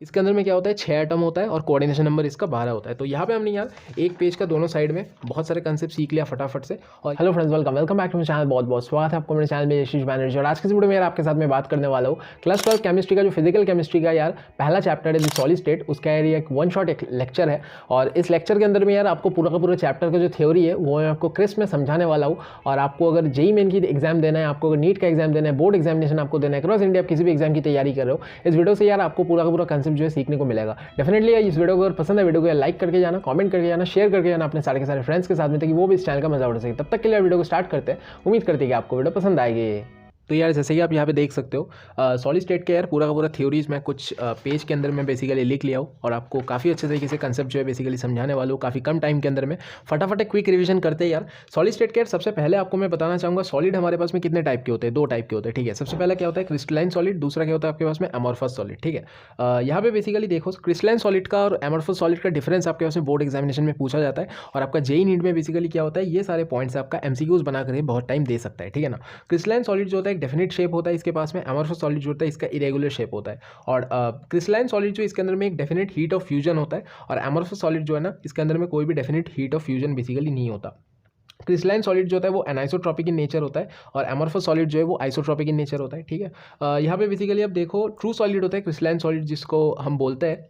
इसके अंदर में क्या होता है 6 एटम होता है और कोऑर्डिनेशन नंबर इसका 12 होता है। तो यहाँ पे हमने यार एक पेज का दोनों साइड में बहुत सारे कंसेप्ट सीख लिया फटाफट से। और hello friends, welcome back to my channel. बहुत बहुत स्वागत है आपको मेरे चैनल में यशीश बैनर्जी। और आज के वीडियो में यार आपके साथ मैं बात करने वाला हूँ क्लास 12 केमिस्ट्री का जो फिजिकल केमिस्ट्री का यार पहला चैप्टर है द सॉलिड स्टेट, उसका यार एक वन शॉट एक लेक्चर है। और इस लेक्चर के अंदर में यार आपको पूरा का पूरा चैप्टर का जो थ्योरी है वो मैं आपको क्रिस्प में समझाने वाला हूँ। और आपको अगर जेईई मेन की एग्जाम देना है, आपको अगर नीट का एग्जाम देना है, बोर्ड एग्जामिनेशन आपको देना है, क्रॉस इंडिया आप किसी भी एग्जाम की तैयारी कर रहे हो, इस वीडियो से यार आपको पूरा का पूरा कंसेप्ट जो है सीखने को मिलेगा। डेफिनेटली इस वीडियो को अगर पसंद है, वीडियो को लाइक करके जाना, कमेंट करके जाना, शेयर करके जाना अपने सारे के सारे फ्रेंड्स के साथ में, ताकि वो भी इस चैनल का मजा उठा सके। तब तक के लिए वीडियो को स्टार्ट करते हैं। उम्मीद करते हैं कि आपको वीडियो पसंद आएगी। तो यार जैसे कि आप यहाँ पे देख सकते हो सॉलिड स्टेट के यार पूरा का पूरा थ्योरीज मैं कुछ पेज के अंदर में बेसिकली लिख लिया हूँ और आपको काफ़ी अच्छे तरीके से कंसेप्ट जो है बेसिकली समझाने वाला हूँ काफ़ी कम टाइम के अंदर में। फटाफट एक क्विक रिवीजन करते हैं यार सॉलिड स्टेट के। यार सबसे पहले आपको मैं बताना चाहूँगा सॉलिड हमारे पास में कितने टाइप के होते हैं, 2 टाइप के होते हैं। ठीक है, सबसे पहला क्या होता है क्रिस्टलाइन सॉलिड, दूसरा क्या होता है आपके पास में अमॉर्फस सॉलिड। ठीक है, यहाँ पे बेसिकली देखो क्रिस्टलाइन सॉलिड का और अमॉर्फस सॉलिड का डिफरेंस आपके पास में बोर्ड एग्जामिनेशन में पूछा जाता है। और आपका जेईई नीट में बेसिकली क्या होता है, ये सारे पॉइंट्स आपका एमसीक्यूज बनाकर बहुत टाइम दे सकता है। ठीक है ना, क्रिस्टलाइन सॉलिड जो होता है एक डेफिनेट शेप होता है इसके पास में, अमॉर्फस सॉलिड जो होता है इसका इरेगुलर शेप होता है। और क्रिस्टलाइन सॉलिड जो इसके अंदर में एक डेफिनेट हीट ऑफ फ्यूजन होता है, और अमॉर्फस सॉलिड जो है ना इसके अंदर में कोई भी definite heat of fusion basically नहीं होता। क्रिस्टलाइन सॉलिड जो होता है वो एनाइसोट्रॉपिक इन नेचर होता है और अमॉर्फस सॉलिड जो है वो आइसोट्रॉपिक इन नेचर होता है। ठीक है, यहाँ पे बेसिकली अब देखो ट्रू सॉलिड होता है क्रिस्टलाइन सॉलिड जिसको हम बोलते हैं,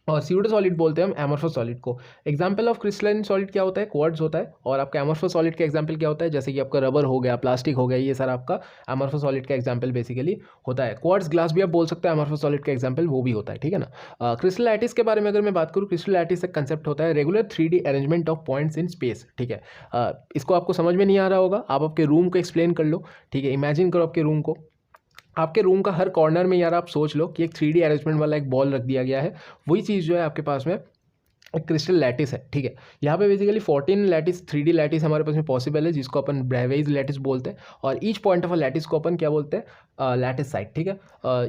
और स्यूडो सॉलिड बोलते हैं हम अमॉर्फस सॉलिड को। एग्जांपल ऑफ क्रिस्टलाइन सॉलिड क्या होता है, क्वार्ट्ज होता है। और आपका अमॉर्फस सॉलिड का एग्जांपल क्या होता है, जैसे कि आपका रबर हो गया, प्लास्टिक हो गया, ये सारा आपका अमॉर्फस सॉलिड का एग्जांपल बेसिकली होता है। क्वार्ट्ज ग्लास भी आप बोल सकते हैं, अमॉर्फस सॉलिड का एग्जांपल वो भी होता है। ठीक है ना, क्रिस्टल लैटिस के बारे में अगर मैं बात करूँ, क्रिस्टल लैटिस एक कंसेप्ट होता है regular 3D arrangement of points in space. ठीक है, इसको आपको समझ में नहीं आ रहा होगा, आप आपके रूम को एक्सप्लेन कर लो। ठीक है, इमेजिन करो आपके रूम को, आपके रूम का हर कॉर्नर में यार आप सोच लो कि एक 3D अरेंजमेंट वाला एक बॉल रख दिया गया है। वही चीज़ जो है आपके पास में एक क्रिस्टल लैटिस है। ठीक है, यहाँ पे बेसिकली 14 लैटिस 3D लैटिस हमारे पास में पॉसिबल है, जिसको अपन ब्रेवेज लैटिस बोलते हैं। और each point of a lattice को अपन क्या बोलते हैं, लैटिस साइड। ठीक है,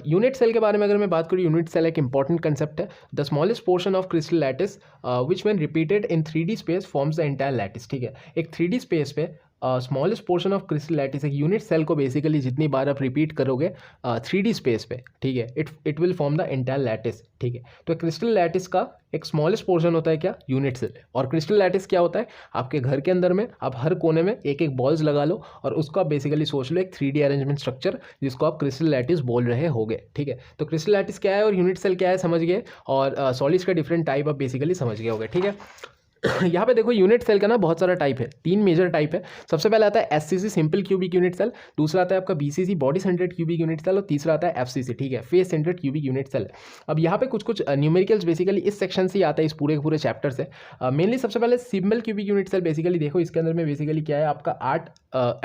यूनिट सेल के बारे में अगर मैं बात करूँ, यूनिट सेल एक इंपॉर्टेंट कंसेप्ट है। The smallest portion of crystal lattice which when repeated in 3D space forms the entire lattice. ठीक है, एक 3D स्पेस पे smallest portion of crystal lattice एक यूनिट सेल को बेसिकली जितनी बार आप रिपीट करोगे 3D स्पेस पे, ठीक है, it will form the entire lattice. ठीक है, तो क्रिस्टल लैटिस का एक स्मॉलेस्ट पोर्शन होता है क्या, यूनिट सेल। और क्रिस्टल लैटिस क्या होता है, आपके घर के अंदर में आप हर कोने में एक एक बॉल्स लगा लो और उसको आप बेसिकली सोच लो एक 3D अरेंजमेंट स्ट्रक्चर, जिसको आप क्रिस्टल लैटिस बोल रहे होगे। ठीक है, तो क्रिस्टल लैटिस क्या है और यूनिट सेल क्या है समझ गए, और सॉलिड्स का डिफरेंट टाइप आप बेसिकली समझ गए होगे। ठीक है, यहाँ पे देखो यूनिट सेल का ना बहुत सारा टाइप है, 3 मेजर टाइप है। सबसे पहला आता है SCC simple cubic unit cell, दूसरा आता है आपका BCC body centred cubic unit cell, और तीसरा आता है एफसीसी, ठीक है, face centred cubic unit cell. अब यहाँ पे कुछ न्यूमेरिकल्स बेसिकली इस सेक्शन से ही आता है, इस पूरे पूरे चैप्टर से। मेनली सबसे पहले simple cubic unit cell basically देखो, इसके अंदर में बेसिकली क्या है, आपका 8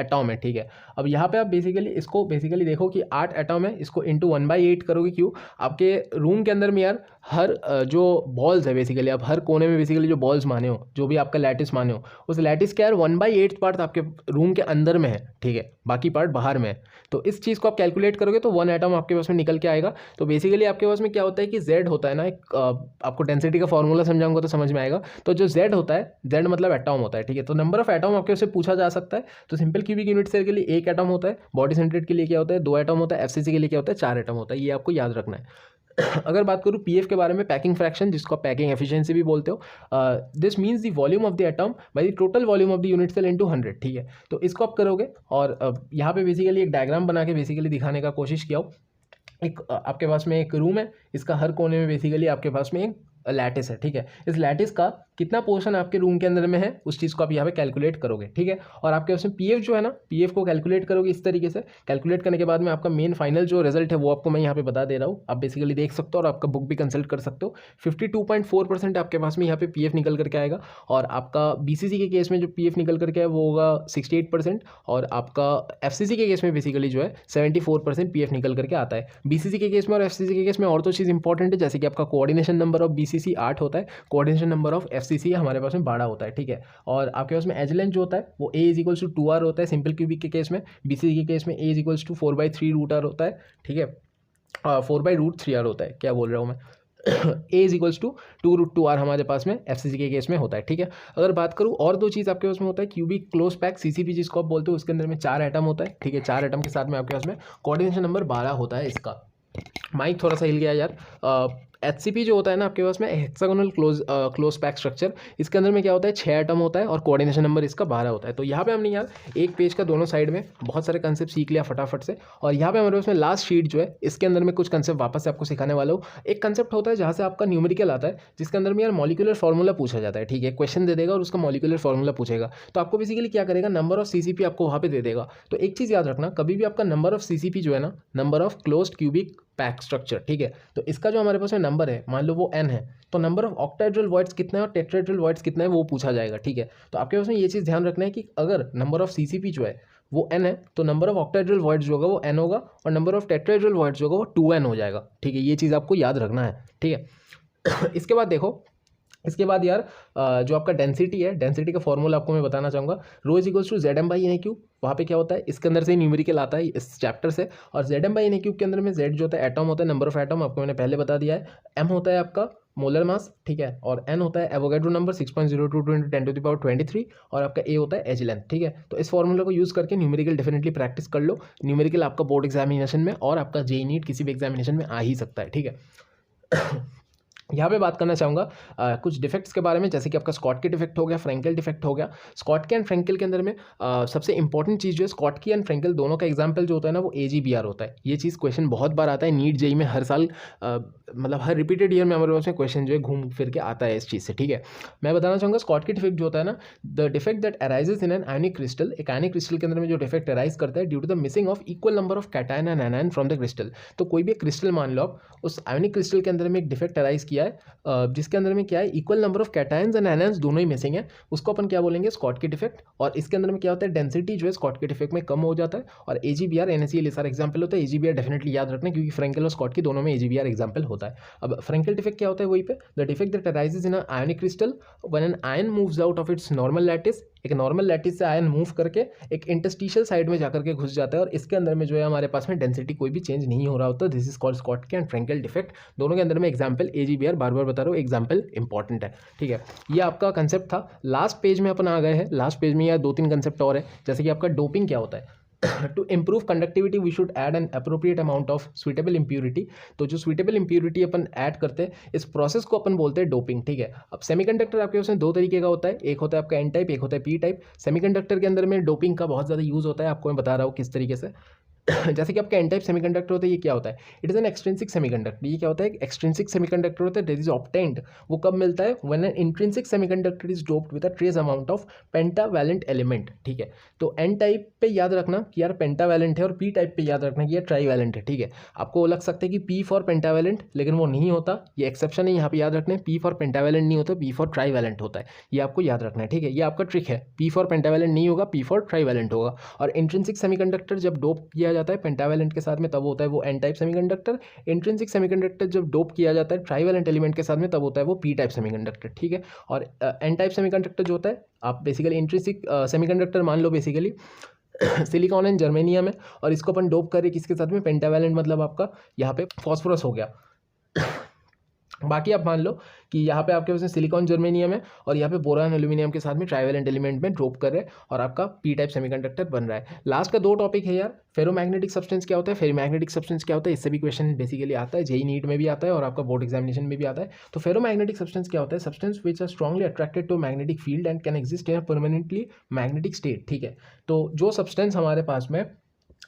एटॉम है। ठीक है, अब यहाँ पे आप बेसिकली इसको बेसिकली देखो कि 8 एटॉम है, इसको इंटू 1/8 करोगे। क्यों, आपके रूम के अंदर में यार हर जो बॉल्स है बेसिकली, आप हर कोने में बेसिकली जो बॉल्स माने हो, जो भी आपका लैटिस माने हो, उस लैटिस का यार 1/8 पार्ट आपके रूम के अंदर में है। ठीक है, बाकी पार्ट बाहर में है। तो इस चीज़ को आप कैलकुलेट करोगे तो 1 एटम आपके पास में निकल के आएगा। तो बेसिकली आपके पास में क्या होता है कि Z होता है ना, एक आपको डेंसिटी का फॉर्मूला समझाऊंगा तो समझ में आएगा। तो जो Z होता है, Z मतलब एटॉम होता है। ठीक है, तो नंबर ऑफ एटॉम आपके उससे पूछा जा सकता है। तो सिंपल क्यूबिक यूनिट सेल के लिए 1 एटॉम होता है, बॉडी सेंटर्ड के लिए क्या होता है 2 एटॉम होता है, एफसीसी के लिए क्या होता है 4 एटॉम होता है। ये आपको याद रखना है। अगर बात करूँ पीएफ के बारे में, पैकिंग फ्रैक्शन, जिसको आप पैकिंग एफिशिएंसी भी बोलते हो, this means the volume of the atom by the total volume of the unit cell into 100। ठीक है, तो इसको आप करोगे और यहाँ पे बेसिकली एक डायग्राम बना के बेसिकली दिखाने का कोशिश किया हो। एक आपके पास में एक रूम है, इसका हर कोने में बेसिकली आपके पास में एक लैटिस है। ठीक है, इस लैटिस का कितना पोर्शन आपके रूम के अंदर में है, उस चीज़ को आप यहाँ पे कैलकुलेट करोगे। ठीक है, और आपके उसमें पीएफ जो है ना, पीएफ को कैलकुलेट करोगे इस तरीके से। कैलकुलेट करने के बाद में आपका मेन फाइनल जो रिजल्ट है वो आपको मैं यहाँ पे बता दे रहा हूँ, आप बेसिकली देख सकते हो और आपका बुक भी कंसल्ट कर सकते हो। 52.4% आपके पास में यहाँ पे पीएफ निकल करके आएगा। और आपका बीसीसी के केस में जो पीएफ निकल करके आए वो होगा 68%, और आपका एफसीसी के केस में बेसिकली जो है 74% पीएफ निकल करके आता है। बीसीसी के केस में और एफसीसी के केस में और तो चीज़ इंपॉर्टेंट है, जैसे कि आपका कोऑर्डिनेशन नंबर ऑफ बीसीसी 8 होता है, कोऑर्डिनेशन नंबर ऑफ एफसीसी हमारे पास में 12 होता है। ठीक है, और आपके पास में एज लेंथ जो होता है वो A = 2R होता है सिंपल क्यूबिक के केस में, बीसीसी के केस में A = 4/3√R होता है। ठीक है, 4/√3R होता है, क्या बोल रहा हूँ मैं A = 2√2R हमारे पास में एफसीसी के केस में होता है। ठीक है, अगर बात करूँ और 2 चीज़ आपके पास में होता है, क्यूबिक क्लोज पैक सीसीपी जिसको आप बोलते हो, उसके अंदर में 4 एटम होता है। ठीक है, 4 एटम के साथ में आपके पास में कोऑर्डिनेशन नंबर 12 होता है इसका। माइक थोड़ा सा हिल गया यार, HCP जो होता है ना आपके पास में हेक्सागोनल क्लोज पैक स्ट्रक्चर, इसके अंदर में क्या होता है 6 एटम होता है और कोऑर्डिनेशन नंबर इसका 12 होता है। तो यहाँ पे हमने यार एक पेज का दोनों साइड में बहुत सारे कंसेप्ट सीख लिया फटाफट से। और यहाँ पे हमारे पास में लास्ट शीट जो है इसके अंदर में कुछ कंसेप्ट वापस से आपको सिखाने वाला हूँ। एक कंसेप्ट होता है जहाँ से आपका न्यूमेरिकल आता है, जिसके अंदर में यार मॉलिक्यूलर फॉर्मूला पूछा जाता है। ठीक है, क्वेश्चन दे देगा और उसका मॉलिक्यूलर फॉर्मूला पूछेगा, तो आपको बेसिकली क्या करेगा, नंबर ऑफ CCP आपको वहाँ पे दे देगा। तो एक चीज़ याद रखना, कभी भी आपका नंबर ऑफ CCP जो है ना, number of closed cubic pack structure, ठीक है, तो इसका जो हमारे पास में नंबर है, मान लो वो n है, तो नंबर ऑफ ऑक्टाहेड्रल वॉइड्स कितना है और टेट्राहेड्रल वॉइड्स कितना है वो पूछा जाएगा। ठीक है, तो आपके पास में ये चीज़ ध्यान रखना है कि अगर नंबर ऑफ CCP जो है वो n है, तो नंबर ऑफ ऑक्टाहेड्रल वॉइड्स जो होगा वो n होगा और नंबर ऑफ टेट्राहेड्रल वॉइड्स जो होगा वो 2n हो जाएगा। ठीक है, ये चीज़ आपको याद रखना है। ठीक है इसके बाद देखो, इसके बाद यार जो आपका डेंसिटी है, डेंसिटी का फॉर्मूला आपको मैं बताना चाहूँगा, रो इज इक्वल्स टू ZM/NA³। वहाँ पे क्या होता है, इसके अंदर से न्यूमेरिकल आता है इस चैप्टर से। और ZM/NA³ के अंदर में Z जो होता है एटम होता है, नंबर ऑफ एटम आपको मैंने पहले बता दिया है, M होता है आपका मोलर मास, ठीक है, और N होता है एवोगैड्रो नंबर 6.022 × 10⁻23 और आपका A होता है एज लेंथ। ठीक है, तो इस फॉर्मूला को यूज़ करके न्यूमेरिकल डेफिनेटली प्रैक्टिस कर लो। न्यूमेरिकल आपका बोर्ड एग्जामिनेशन में और आपका JEE नीट किसी भी एग्जामिनेशन में आ ही सकता है। ठीक है यहाँ पे बात करना चाहूँगा कुछ डिफेक्ट्स के बारे में, जैसे कि आपका स्कॉटकी डिफेक्ट हो गया, फ्रेंकल डिफेक्ट हो गया। स्कॉटकी एंड फ्रेंकल के अंदर में सबसे इंपॉर्टेंट चीज़ जो है, स्कॉटकी एंड फ्रेंकल दोनों का एग्जाम्पल जो होता है ना वो AGBR होता है। ये चीज़ क्वेश्चन बहुत बार आता है नीट JEE में, हर साल मतलब हर रिपीटेड ईयर में हमारे पास में क्वेश्चन जो है घूम फिर के आता है इस चीज़ से। ठीक है, मैं बताना चाहूँगा स्कॉटकी डिफेक्ट जो होता है ना, the defect that arises in an ionic crystal, एक आयनिक क्रिस्टल के अंदर में जो डिफेक्ट अराइज करता है due to the missing of equal number of cation and anion from the crystal. तो कोई भी क्रिस्टल मान लो आप, उस आयनिक क्रिस्टल के अंदर में एक डिफेक्ट अराइज किया है जिसके अंदर में क्या है, equal number of cations and anions दोनों ही मिसिंग है, उसको अपन क्या बोलेंगे, स्कॉटकी डिफेक्ट। और इसके अंदर में क्या होता है, डेंसिटी जो है स्कॉटकी डिफेक्ट में कम हो जाता है। और AGBR NaCl ये सारा एग्जाम्पल होता है। AGBR डेफिनेटली याद रखना, क्योंकि फ्रेंकल और स्कॉटकी दोनों में AGBR एग्जाम्पल होता है। अब फ्रेंकल डिफेक्ट क्या होता है, वहीं पे the defect that arises in ionic crystal when an ion moves out of its normal lattice. एक नॉर्मल लैटिस से आयन मूव करके एक इंटरस्टिशियल साइड में जाकर के घुस जाता है और इसके अंदर में जो है हमारे पास में डेंसिटी कोई भी चेंज नहीं हो रहा होता। This is called Schottky and Frenkel defect. दोनों के अंदर में एग्जाम्पल AGBR, बार बार बता रहा हूँ, एग्जाम्पल इंपॉर्टेंट है। ठीक है, ये आपका कंसेप्ट था। लास्ट पेज में अपन आ गए हैं। लास्ट पेज में यार 2-3 कंसेप्ट और है, जैसे कि आपका डोपिंग क्या होता है। To improve conductivity we should add an appropriate amount of suitable impurity. तो जो स्वीटेबल इम्प्यूरिटी अपन ऐड करते हैं, इस प्रोसेस को अपन बोलते हैं डोपिंग। ठीक है, अब सेमीकंडक्टर आपके उसमें 2 तरीके का होता है, एक होता है आपका N टाइप, एक होता है P टाइप। सेमीकंडक्टर के अंदर में डोपिंग का बहुत ज़्यादा यूज़ होता है, आपको मैं बता रहा हूँ किस तरीके से। जैसे कि आपका N टाइप सेमीकंडक्टर होता है, ये क्या होता है, it is an extrinsic semiconductor. ये क्या होता है, एक्सट्रिंसिक सेमीकंडक्टर होता है, दैट इज ऑब्टेन्ड। वो कब मिलता है, when an intrinsic semiconductor is doped with a trace amount of pentavalent element. ठीक है, तो N टाइप पे याद रखना कि यार पेंटावैलेंट है और P टाइप पे याद रखना कि यार ट्राईवैलेंट है। ठीक है, आपको लग सकता है कि P फॉर पेंटावैलेंट, लेकिन वो नहीं होता, ये एक्सेप्शन है, यहाँ पे याद रखना है। P फॉर पेंटावैलेंट नहीं होता, P फॉर ट्राईवैलेंट होता है, ये आपको याद रखना है। ठीक है, ये आपका ट्रिक है, P फॉर पेंटावैलेंट नहीं होगा, P फॉर ट्राईवैलेंट होगा। और इंट्रिंसिक सेमीकंडक्टर जब डोप किया जाता है पेंटावैलेंट के साथ में, तब होता है वो N type semiconductor. Intrinsic semiconductor जब डोप किया जाता है ट्राईवैलेंट एलिमेंट के साथ में, तब होता है वो P टाइप सेमीकंडक्टर। ठीक है, और N टाइप सेमीकंडक्टर जो होता है, आप बेसिकली इंट्रिंसिक सेमीकंडक्टर मान लो बेसिकली सिलिकॉन एंड जर्मेनियम है, और इसको अपन डोप करें किसके साथ में, पेंटावैलेंट, मतलब आपका यहाँ पे फॉस्फोरस हो गया। बाकी आप मान लो कि यहाँ पे आपके पास सिलिकॉन जर्मेनियम है और यहाँ पे बोरान एल्यूमिनियम के साथ में ट्राईवैलेंट एलिमेंट में ड्रॉप कर रहे हैं और आपका P टाइप सेमीकंडक्टर बन रहा है। लास्ट का 2 टॉपिक है यार, फेरोमैग्नेटिक सब्सटेंस क्या होता है, फेरोमैग्नेटिक सब्सटेंस क्या होता है, इससे भी क्वेश्चन बेसिकली आता है, JEE नीट में भी आता है और आपका बोर्ड एग्जामिनेशन में भी आता है। तो फेरोमैग्नेटिक सब्सटेंस क्या होता है, substance which are strongly attracted to magnetic field and can exist in permanently magnetic state. ठीक है, तो जो सब्सटेंस हमारे पास में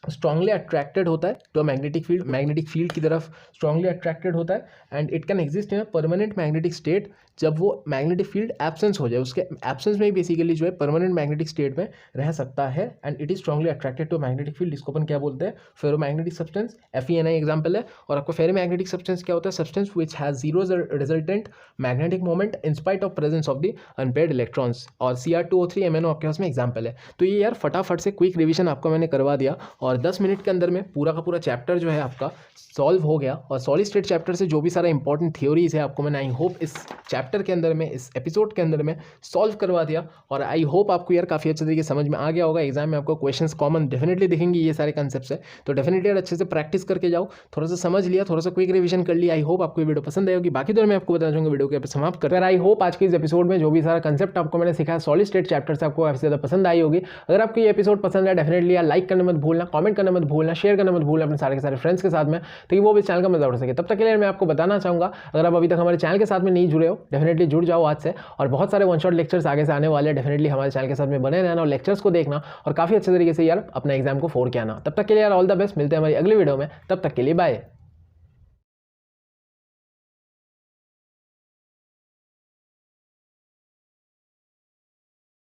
स्ट्रांगली अट्रैक्टेड होता है तो मैग्नेटिक फील्ड की तरफ स्ट्रांगली अट्रैक्टेड होता है, and it can exist in a permanent magnetic state. जब वो मैग्नेटिक फील्ड एब्सेंस हो जाए, उसके एब्सेंस में ही बेसिकली जो है परमानेंट मैग्नेटिक स्टेट में रह सकता है, and it is strongly attracted to magnetic field. इसको अपन क्या बोलते हैं, फेरोमैग्नेटिक सब्सटेंस, FeNi एग्जाम्पल है। और आपको फेरोमैग्नेटिक सब्सटेंस क्या होता है, substance which has zero resultant magnetic moment in spite of presence of the unpaired electrons. और Cr2O3 MnO आपके पास में एग्जाम्पल है। तो ये यार फटाफट से क्विक रिविजन आपको मैंने करवा दिया और 10 मिनट के अंदर में पूरा का पूरा चैप्टर जो है आपका सॉल्व हो गया। और सॉलिड स्टेट चैप्टर से जो भी सारा इंपॉर्टेंट थ्योरीज है आपको मैंने आई होप इस चैप्टर के अंदर में, इस एपिसोड के अंदर में सॉल्व करवा दिया। और आई होप आपको यार काफ़ी अच्छे तरीके समझ में आ गया होगा। एग्जाम में आपको क्वेश्चंस कॉमन डेफिनेटली दिखेंगे, ये सारे कंसेप्ट्स है, तो डेफिनेटली यार अच्छे से प्रैक्टिस करके जाओ। थोड़ा सा समझ लिया, थोड़ा सा क्विक रिविजन कर लिया। आई होप आपको ये वीडियो पसंद आई होगी। बाकी तो मैं आपको बताना चाहूँगा वीडियो के समाप्त कर। आई होप आज के इस एपिसोड में जो भी सारा कंसेप्ट आपको मैंने सिखाया सॉलिड स्टेट चैप्टर से आपको काफी ज़्यादा पसंद आई होगी। अगर आपको ये एपिसोड पसंद है डेफिनेटली यार लाइक करना मत भूलना। कमेंट करना मत भूलना, शेयर करना मत भूलना अपने सारे के सारे फ्रेंड्स के साथ में, ताकि वो भी चैनल का मजा उठा सके। तब तक के लिए मैं आपको बताना चाहूँगा, अगर आप अभी तक हमारे चैनल के साथ में नहीं जुड़े हो, डेफिनेटली जुड़ जाओ आज से। और बहुत सारे वन शॉट लेक्चर्स आगे से आने वाले हैं, डेफिनेटली हमारे चैनल के साथ में बने रहना और लेक्चर्स को देखना और काफ़ी अच्छे तरीके से यार अपना एग्जाम को फोड़ के आना। तब तक के लिए यार ऑल द बेस्ट, मिलते हैं हमारी अगली वीडियो में, तब तक के लिए बाय।